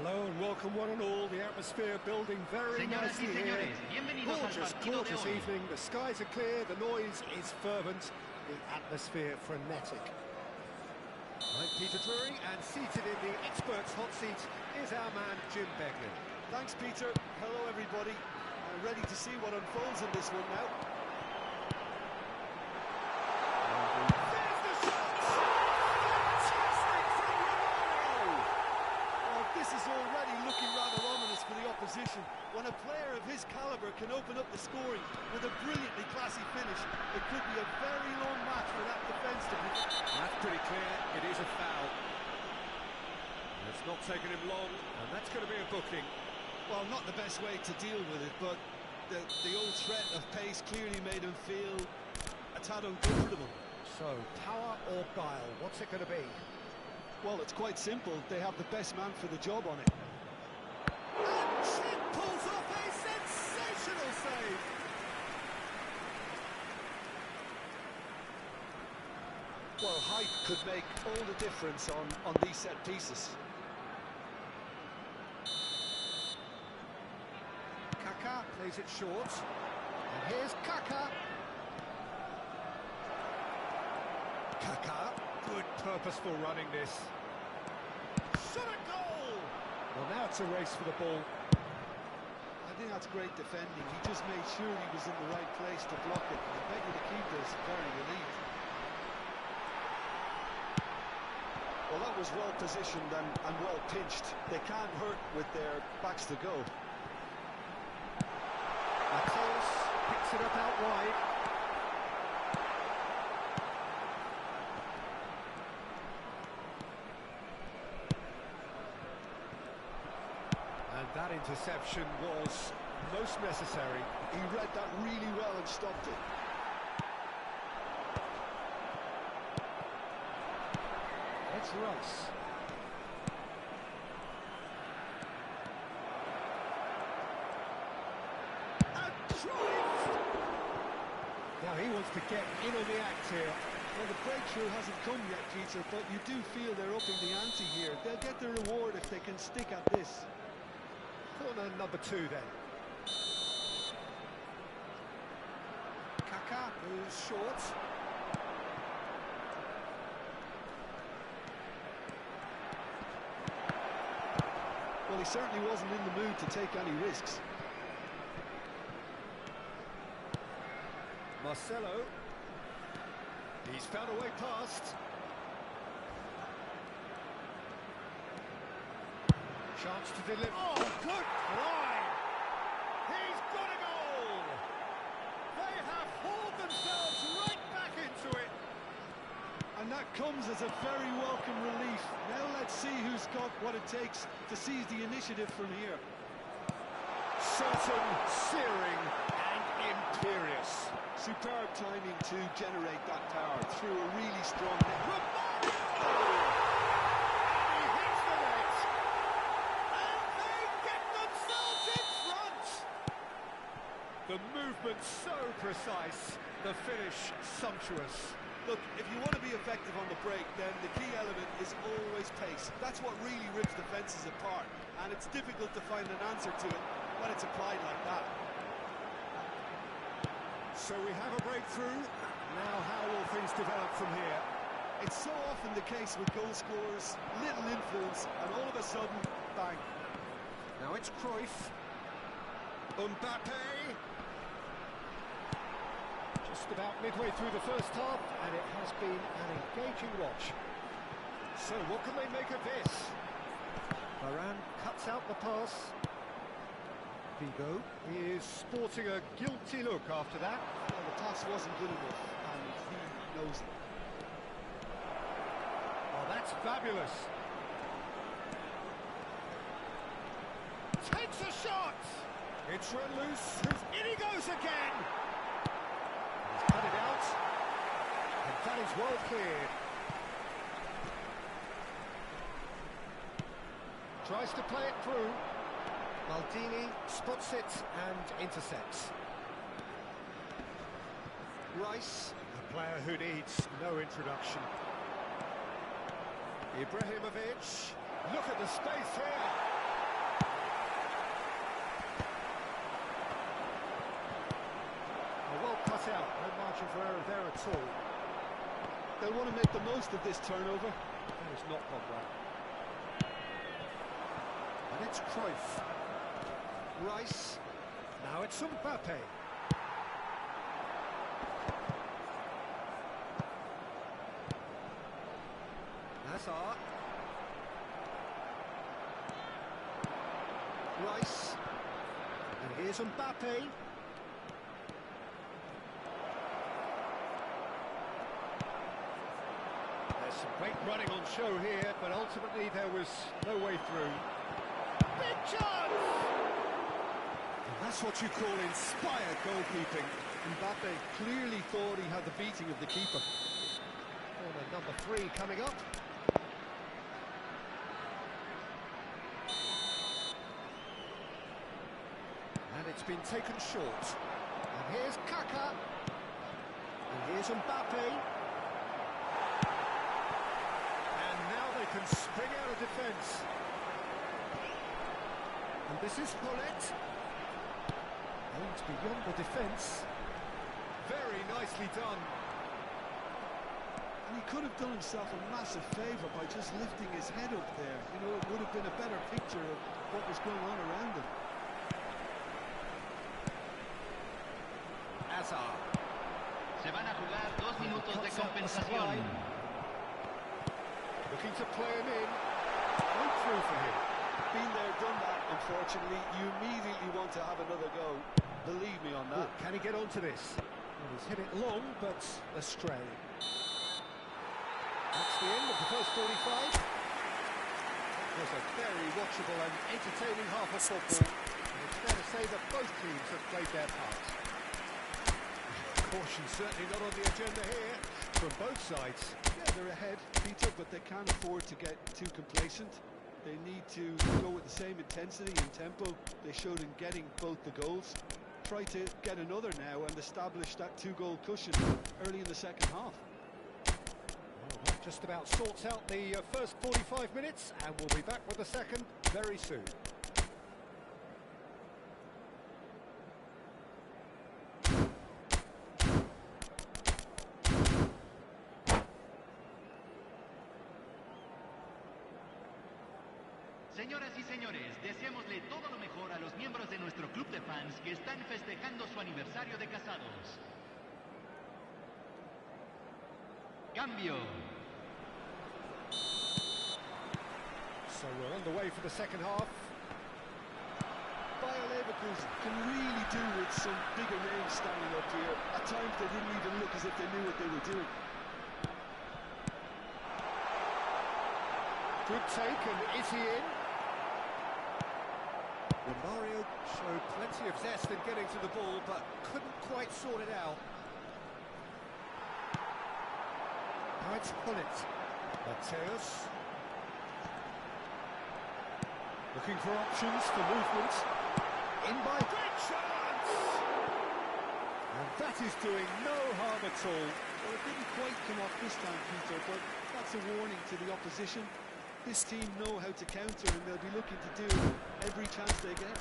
Hello and welcome one and all. The atmosphere building very nicely here. Gorgeous evening. The skies are clear, the noise is fervent, the atmosphere frenetic. I'm Peter Drury, and seated in the experts' hot seat is our man Jim Beglin. Thanks, Peter. Hello, everybody. I'm ready to see what unfolds in this one now. Already looking rather ominous for the opposition. When a player of his calibre can open up the scoring with a brilliantly classy finish, it could be a very long match for that defence to be. That's pretty clear, it is a foul. It's not taken him long, and that's going to be a booking. Well, not the best way to deal with it, but the old threat of pace clearly made him feel a tad uncomfortable. So, power or guile, what's it going to be? Well, it's quite simple. They have the best man for the job on it. And she pulls off a sensational save. Well, height could make all the difference on these set pieces. Kaká plays it short. And here's Kaká. Kaká. Good purposeful running this. Shot a goal! Well, now it's a race for the ball. I think that's great defending. He just made sure he was in the right place to block it. I bet you the keeper is very relieved. Well, that was well positioned and well pinched. They can't hurt with their backs to go. Close, picks it up out wide. That interception was most necessary. He read that really well and stopped it. It's Rice. And drive! Now he wants to get in on the act here. Well, the breakthrough hasn't come yet, Peter, but you do feel they're upping the ante here. They'll get their reward if they can stick at this. Corner number 2 then. Kaká moves short. Well, he certainly wasn't in the mood to take any risks. Marcelo. He's found a way past. Chance to deliver. Oh, good try! He's got a goal! They have hauled themselves right back into it. And that comes as a very welcome relief. Now let's see who's got what it takes to seize the initiative from here. Certain, searing, and imperious. Superb timing to generate that power through a really strong net. Remarkable! The movement movement so precise, the finish sumptuous. Look, if you want to be effective on the break, then the key element is always pace. That's what really rips defences apart, and it's difficult to find an answer to it when it's applied like that. So we have a breakthrough. Now how will things develop from here? It's so often the case with goal scorers, little influence, and all of a sudden, bang. Now it's Cruyff. Mbappe. Just about midway through the first half, and it has been an engaging watch. So what can they make of this? Varane cuts out the pass. Vigo is sporting a guilty look after that. Well, the pass wasn't good enough, and he knows it. Oh, that's fabulous. Takes a shot! It's run loose, in he goes again! He's cut it out, and that is well cleared. Tries to play it through. Maldini spots it and intercepts. Rice, a player who needs no introduction. Ibrahimovic, look at the space here. Well cut out, no margin for error there at all. They'll want to make the most of this turnover. That has not gone well. And it's Cruyff. Rice. Now it's Mbappe. Hazard. Rice. And here's Mbappe. There's some great running on show here, but ultimately there was no way through. Big chance! And that's what you call inspired goalkeeping. Mbappe clearly thought he had the beating of the keeper. Corner number 3 coming up. And it's been taken short. And here's Kaka. And here's Mbappe. And now they can spring out of defence. And this is Hullet. Aims beyond the defence. Very nicely done. And he could have done himself a massive favour by just lifting his head up there. You know, it would have been a better picture of what was going on around him. Hazard. Se van a jugar 2 minutos de compensación. Looking to play him in. Right through for him. Been there, done that, unfortunately. You immediately want to have another go. Believe me on that. Can he get onto this? Well, he's hit it long, but astray. That's the end of the first 45. It was a very watchable and entertaining half of football. And it's fair to say that both teams have played their part. Caution certainly not on the agenda here from both sides. Yeah, they're ahead, Peter, but they can't afford to get too complacent. They need to go with the same intensity and tempo they showed in getting both the goals. Try to get another now and establish that 2-goal cushion early in the second half. Well, that just about sorts out the first 45 minutes, and we'll be back with the second very soon. Señoras y señores, deseémosle todo lo mejor a los miembros de nuestro club de fans que están festejando su aniversario de casados. Cambio. So we're on the way for the second half. Bayer Leverkusen can really do with some bigger names standing up here. At times they didn't even look as if they knew what they were doing. Good take, and is he in? Romario showed plenty of zest in getting to the ball, but couldn't quite sort it out. Now it's Hullet. Mateus. Looking for options for movement. In by... Great chance! And that is doing no harm at all. Well, it didn't quite come off this time, Peter, but that's a warning to the opposition. This team know how to counter, and they'll be looking to do every chance they get.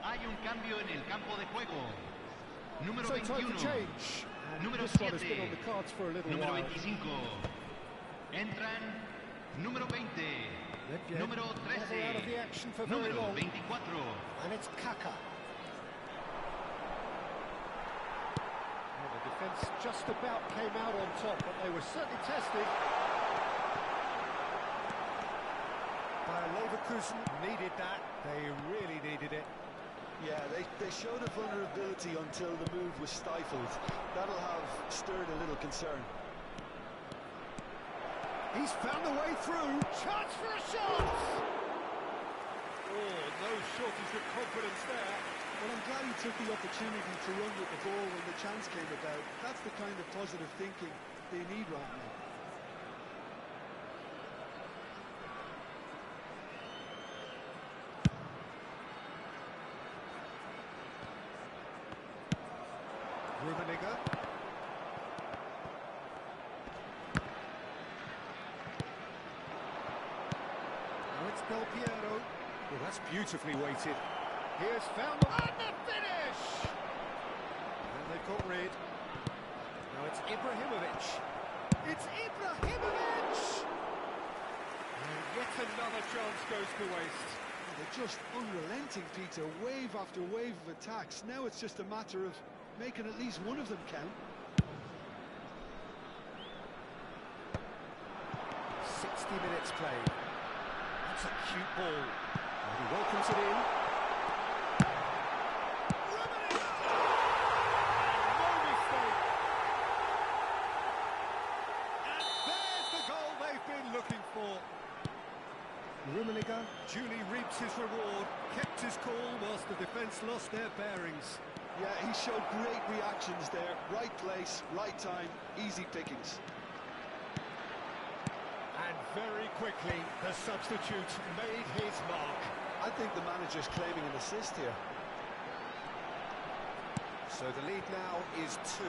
Hay un cambio en el campo de juego. Número So time 21. for change. And Número this one has 7. been on the cards for a little Número while. 25. Entran número 20. Nedved Número never 13. out of the action for very Número long. 24. And it's Kaka. Well, the defence just about came out on top, but they were certainly tested. Bayer Leverkusen needed that. They really needed it. Yeah, they showed a vulnerability until the move was stifled. That'll have stirred a little concern. He's found a way through. Chance for a shot! Oh, no shortage of confidence there. Well, I'm glad he took the opportunity to run with the ball when the chance came about. That's the kind of positive thinking they need right now. Rummenigge. Now it's Del Piero. Well, that's beautifully weighted. Here's found and the finish! And they've got rid. Now it's Ibrahimovic. It's Ibrahimovic! And yet another chance goes to waste. They're just unrelenting, Peter. Wave after wave of attacks. Now it's just a matter of making at least one of them count. 60 minutes played. That's a cute ball. And he welcomes it in. Rummenigge! No mistake. And there's the goal they've been looking for. Rummenigge duly reaps his reward, kept his cool whilst the defence lost their bearings. Yeah, he showed great reactions there. Right place, right time, easy pickings. And very quickly, the substitute made his mark. I think the manager's claiming an assist here. So the lead now is 2.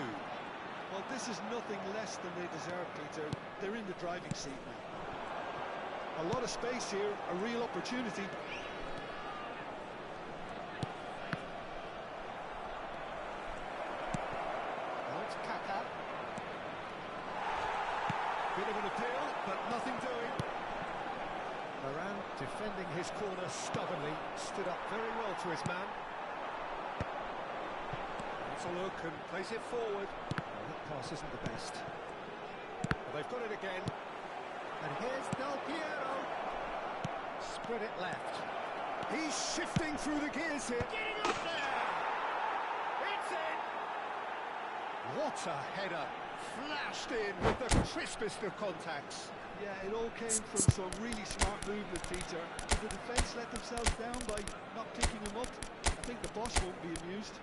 Well, this is nothing less than they deserve, Peter. They're in the driving seat now. A lot of space here, a real opportunity. Now it's Kaka. Bit of an appeal, but nothing doing. Moran defending his corner stubbornly, stood up very well to his man. Let's a look and plays it forward. Well, that pass isn't the best. But they've got it again. And here's Del Piero. Spread it left. He's shifting through the gears here. Getting up there! It's in! What a header! Flashed in with the crispest of contacts. Yeah, it all came from some really smart movement, Peter. Did the defence let themselves down by not picking him up? I think the boss won't be amused.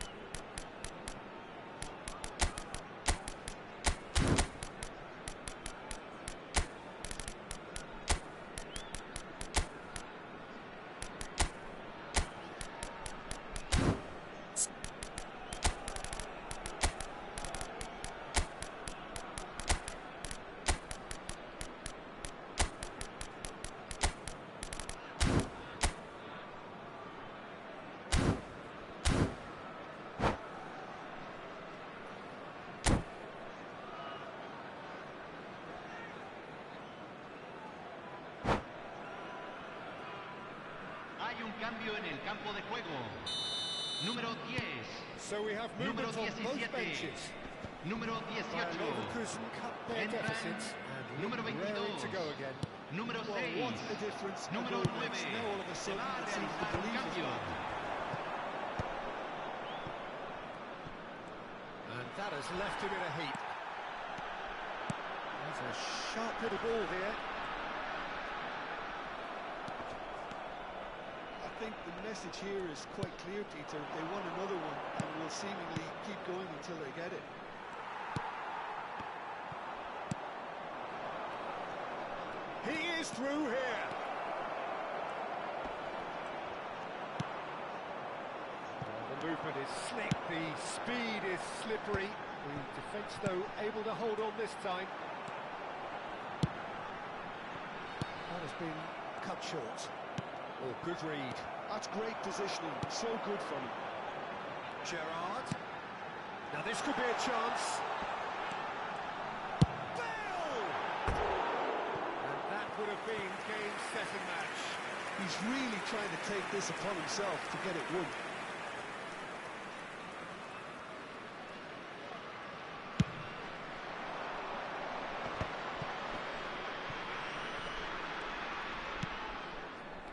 Hay un cambio en el campo de juego. Número 10. So we have Número movement on both 17. benches. Número Bayer 18. Leverkusen cut their Entran deficits and número look raring 22. to go again. Número Well, 6. what a difference a Número goal 9. makes. Now all of a Se sudden va a it seems to realizar un believe as cambio. well. That's left him in a heap. That's a sharp little ball here. I think the message here is quite clear, Peter. They want another one and will seemingly keep going until they get it. He is through here. The movement is slick, the speed is slippery. The defence, though, able to hold on this time. That has been cut short. Oh, good read. That's great positioning, so good from him. Gerrard. Now this could be a chance. Bale! And that would have been game, set and match. He's really trying to take this upon himself to get it won.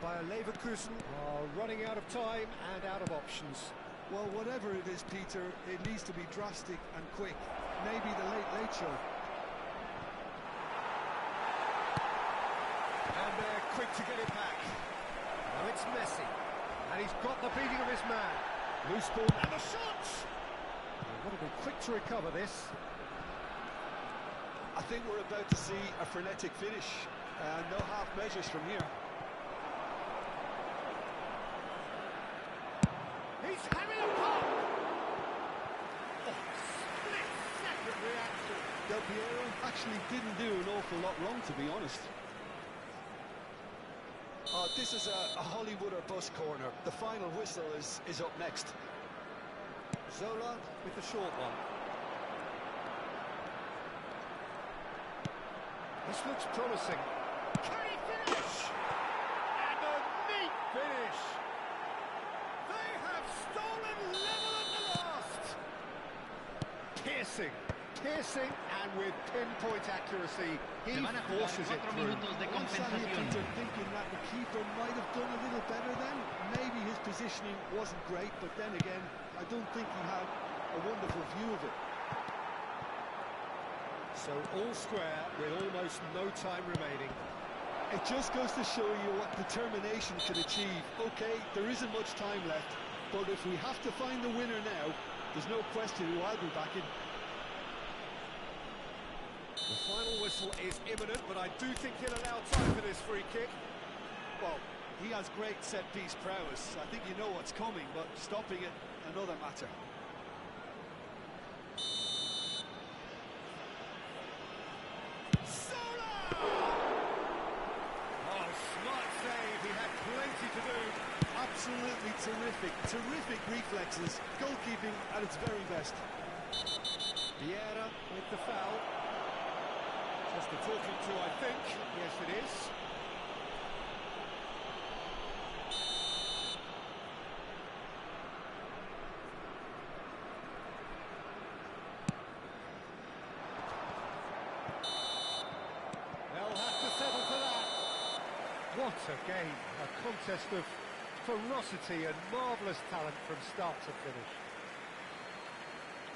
Bayer Leverkusen are running out of time and out of options. Well, whatever it is, Peter, it needs to be drastic and quick. Maybe the late show. And they're quick to get it back. Now it's Messi. And he's got the beating of his man. Loose ball and the shot! They've got to be quick to recover this. I think we're about to see a frenetic finish. No half measures from here. He's having a pop! Oh, split-second reaction. Del Piero actually didn't do an awful lot wrong, to be honest. This is a Hollywood or bust corner. The final whistle is up next. Zola with the short one. This looks promising. Can he finish? And a neat finish! They have stolen level at the last! Piercing, and with pinpoint accuracy, he forces it through. I'm sat here, Peter, thinking that the keeper might have done a little better then. Maybe his positioning wasn't great, but then again, I don't think he had a wonderful view of it. So all square with almost no time remaining. It just goes to show you what determination can achieve. Okay, there isn't much time left, but if we have to find the winner now, there's no question who I'll be backing. The final whistle is imminent, but I do think he'll allow time for this free kick. Well, he has great set-piece prowess. I think you know what's coming, but stopping it, another matter. Absolutely terrific reflexes, goalkeeping at its very best. Vieira with the foul. Just the talking to, I think. Yes, it is. They'll have to settle for that. What a game, a contest of ferocity and marvellous talent from start to finish.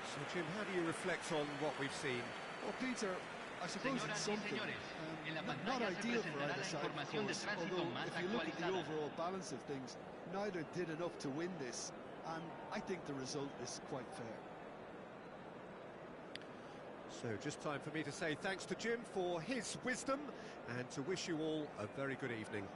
So, Jim, how do you reflect on what we've seen? Well, Peter, I suppose it's something not ideal for either side, of course, although if you look at the overall balance of things, neither did enough to win this, and I think the result is quite fair. So, just time for me to say thanks to Jim for his wisdom, and to wish you all a very good evening.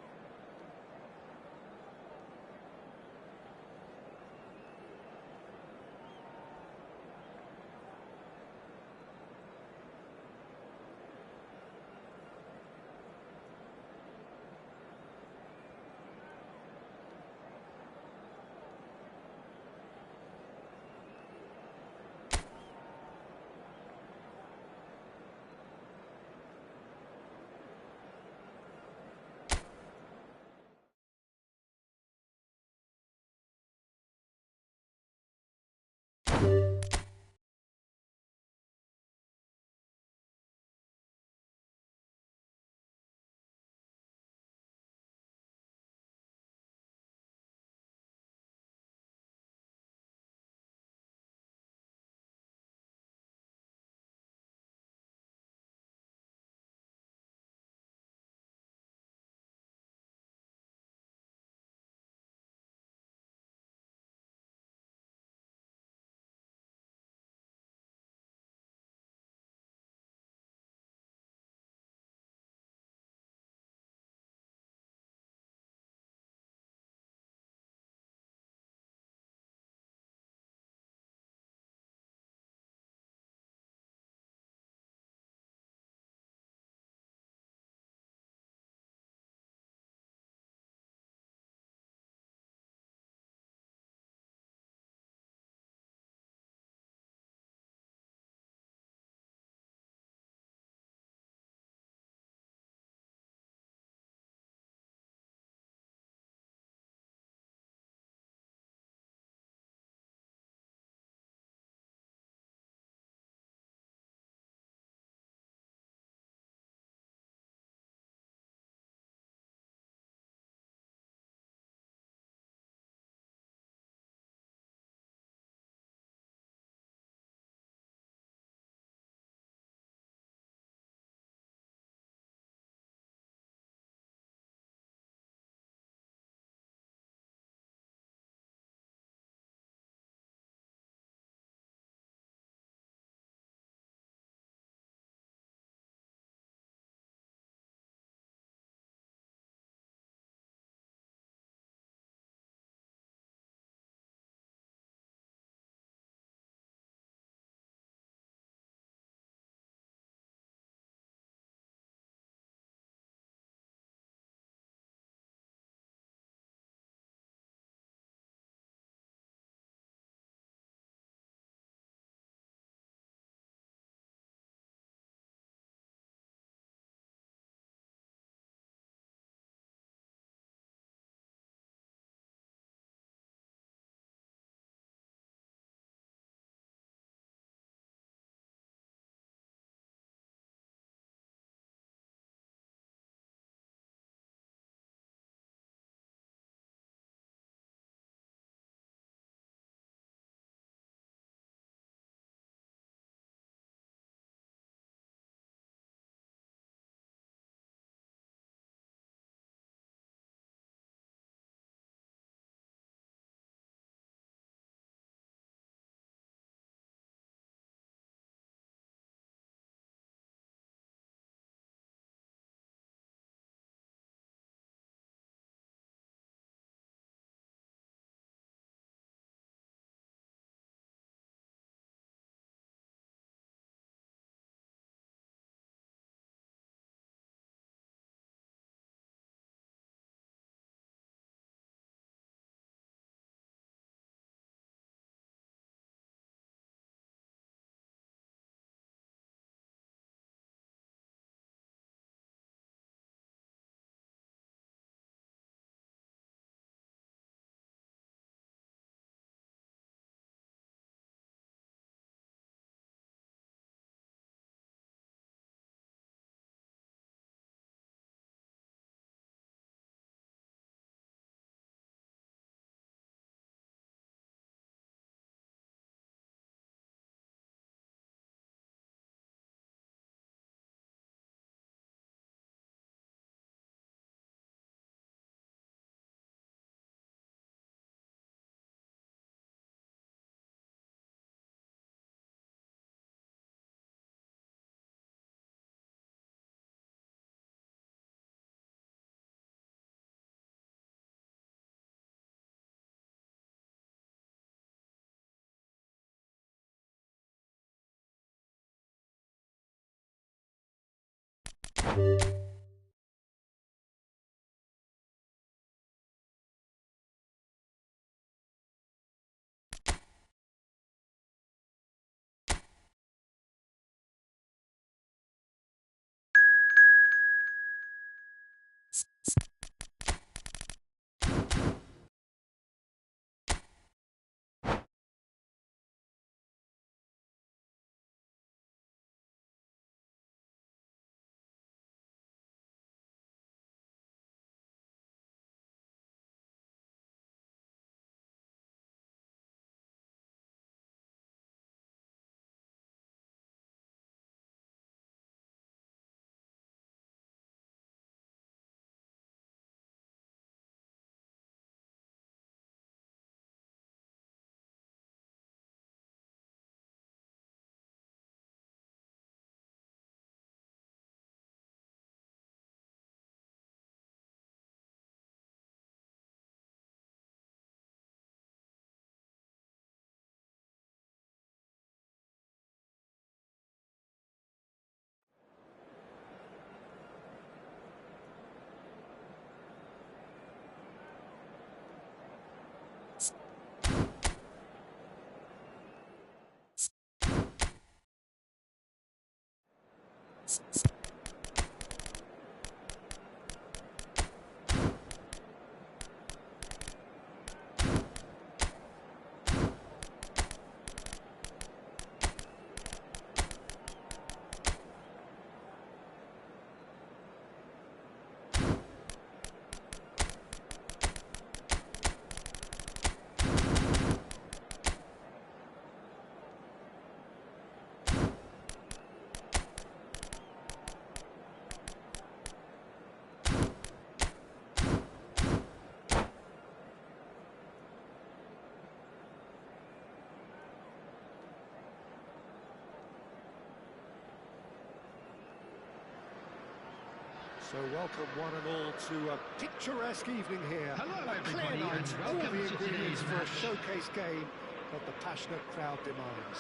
So welcome one and all to a picturesque evening here. Hello, A clear everybody, night, and all welcome the to ingredients today's for a match. showcase game that the passionate crowd demands.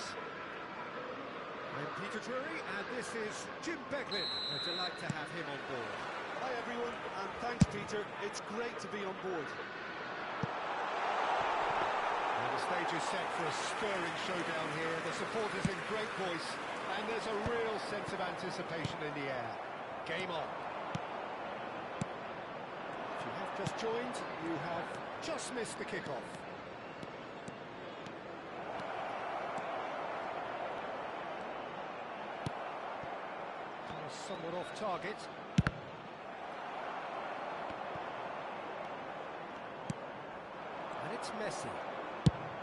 I'm Peter Drury, and this is Jim Beglin. A delight to have him on board. Hi everyone, and thanks Peter. It's great to be on board. Well, the stage is set for a stirring showdown here. The supporters in great voice, and there's a real sense of anticipation in the air. Game on. If you have just joined, you have just missed the kickoff. Somewhat off target. And it's Messi.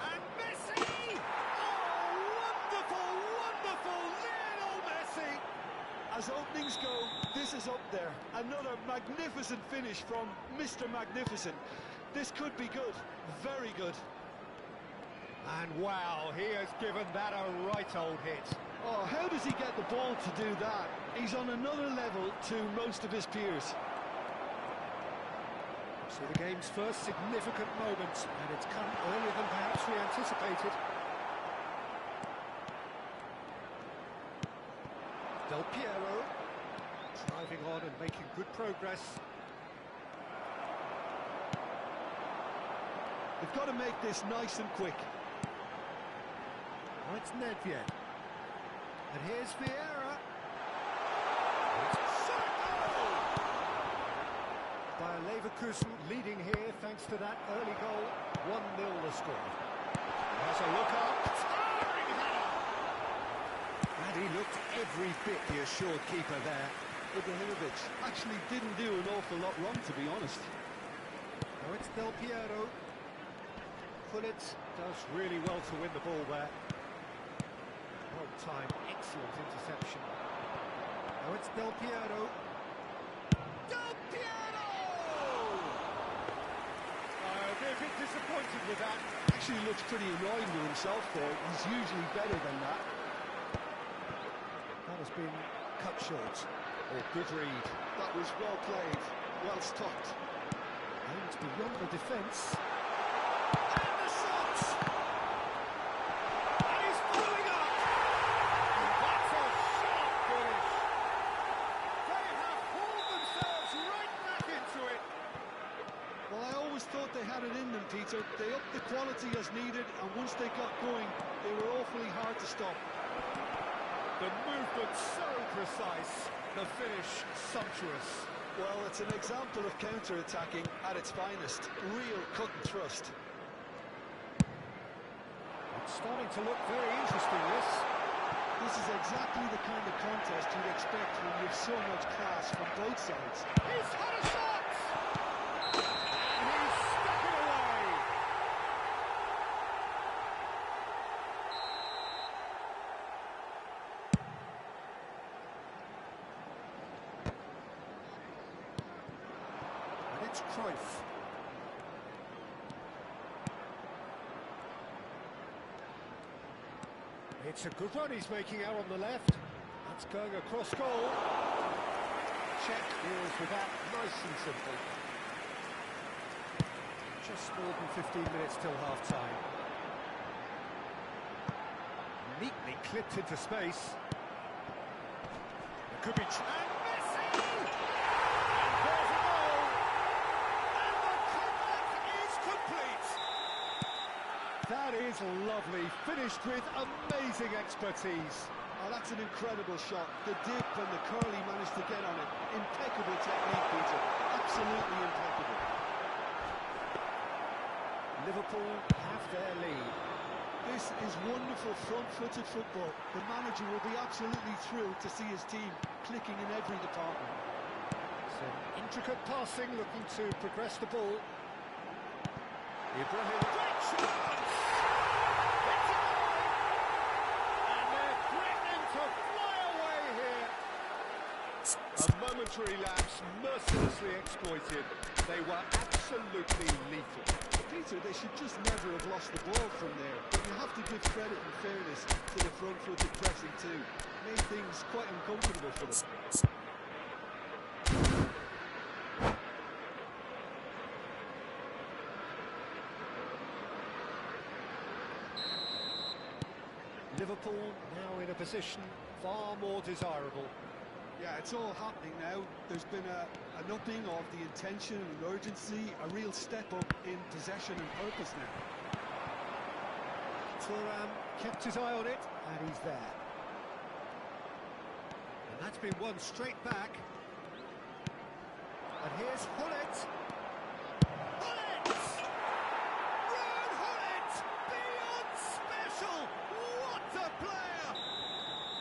And Messi! Oh, wonderful, wonderful Lionel Messi! As openings go, this is up there. Another magnificent finish from Mr. Magnificent. This could be good, very good. And wow, he has given that a right old hit. Oh, how does he get the ball to do that? He's on another level to most of his peers. So the game's first significant moment, and it's come earlier than perhaps we anticipated. Del Piero, driving on and making good progress. They've got to make this nice and quick. Oh, it's Nedved. And here's Vieira. Bayer Leverkusen leading here thanks to that early goal. 1-0 the score. There's a look up. Towering header! And he looked every bit the assured keeper there. Ibrahimovic actually didn't do an awful lot wrong, to be honest. Now it's Del Piero. Gullit does really well to win the ball there. Well-timed, excellent interception. Now it's Del Piero. Del Piero! They're a bit disappointed with that. Actually looks pretty annoyed with himself there. He's usually better than that. That has been cut short. Oh, good read. That was well played, well stopped. Aimed beyond the defence. And the shot! And he's following up! And that's a sharp finish. They have had it in them, Peter. They upped the quality as needed, and once they got going, they were awfully hard to stop. The movement so precise, the finish sumptuous. Well, it's an example of counter-attacking at its finest. Real cut and thrust. It's starting to look very interesting, this. This is exactly the kind of contest you'd expect when you have so much class from both sides. He's had a shot! And he's stuck it away! And it's Cruyff. It's a good run he's making out on the left. That's going across goal. Czech deals with that nice and simple. Just more than 15 minutes till half-time. Neatly clipped into space. It could be... And Messi! And there's a goal! And the comeback is complete! That is lovely, finished with amazing expertise. Oh, that's an incredible shot. The dip and the curl he managed to get on it. Impeccable technique, Peter. Absolutely impeccable. Liverpool have their lead. This is wonderful front-footed football. The manager will be absolutely thrilled to see his team clicking in every department. Some intricate passing, looking to progress the ball. Ibrahim, great chance! It's a goal! And they're threatening to fly away here. A momentary lapse, mercilessly exploited. They were absolutely lethal. Peter, they should just never have lost the ball from there. But you have to give credit and fairness to the front-footed pressing too. Made things quite uncomfortable for them. Liverpool now in a position far more desirable. Yeah, it's all happening now. There's been an upping of the intention and urgency, a real step up in possession and purpose now. Thuram kept his eye on it, and he's there. And that's been won straight back. And here's Hullet. Hullet! Ruud Hullet! Beyond special! What a player!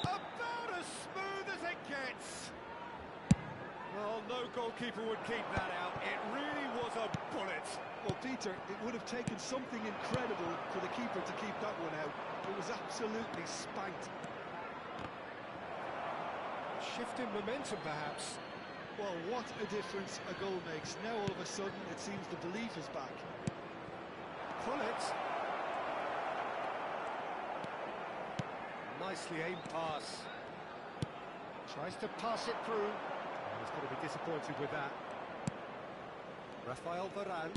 About as smooth as it gets. Well, no goalkeeper would keep that out. It really was a bullet. Well, Peter, it would have taken something incredible for the keeper to keep that one out. It was absolutely spanked. Shift in momentum, perhaps. Well, what a difference a goal makes. Now, all of a sudden, it seems the belief is back. Hullet. Nicely aimed pass. Tries to pass it through. He's going to be disappointed with that. Rafael Varane.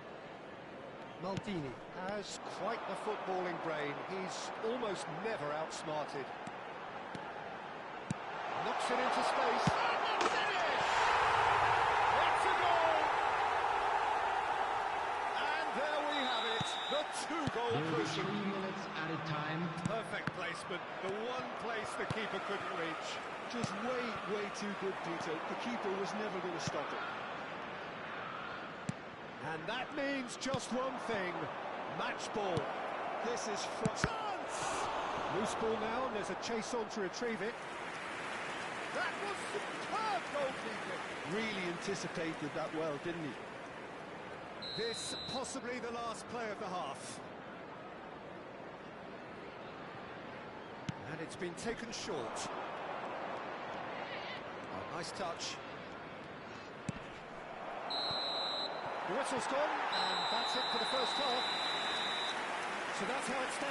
Maldini has quite the footballing brain. He's almost never outsmarted. Knocks it into space. And the finish! It's a goal! And there we have it. The two-goal cushion. 3 minutes at a time. Perfect placement. The one place the keeper couldn't reach. Just way too good, Peter. The keeper was never going to stop it. And that means just one thing. Match ball. This is Chance! Loose ball now, and there's a chase on to retrieve it. That was superb goalkeeping. really anticipated that well, didn't he? This possibly the last play of the half. And it's been taken short. Oh, nice touch. The whistle's gone, and that's it for the first half. So that's how it stands.